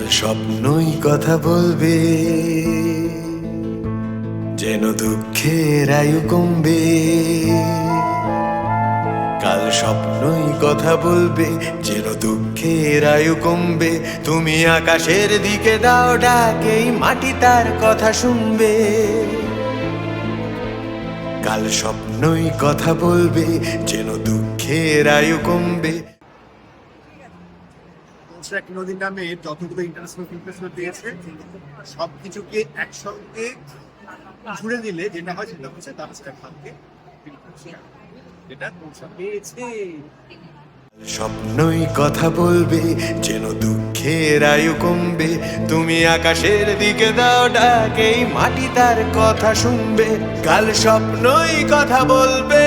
স্বপ্নই কথা বলবে, যেন দুঃখের আয়ু কমবে। কাল স্বপ্নই কথা বলবে, যেন দুঃখের আয়ু কমবে। তুমি আকাশের দিকে দাও ডাকেই মাটি তার কথা শুনবে। কাল স্বপ্নই কথা বলবে, যেন দুঃখের আয়ু কমবে। এক নদীর নামে যতগুলো ইন্টারন্যাশনাল ফিল্ম ফেস্টিভ্যাল দিয়েছে সবকিছুকে একসঙ্গে জুড়ে দিলে যেটা হয় সেটা হচ্ছে দার্জিলিং খানকে যেটা পেয়েছে। স্বপ্নই কথা বলবে, যেন দুঃখের আয়ু কমবে। তুমি আকাশের দিকে দাও ডাকেই মাটি তার কথা শুনবে। কাল স্বপ্নই কথা বলবে।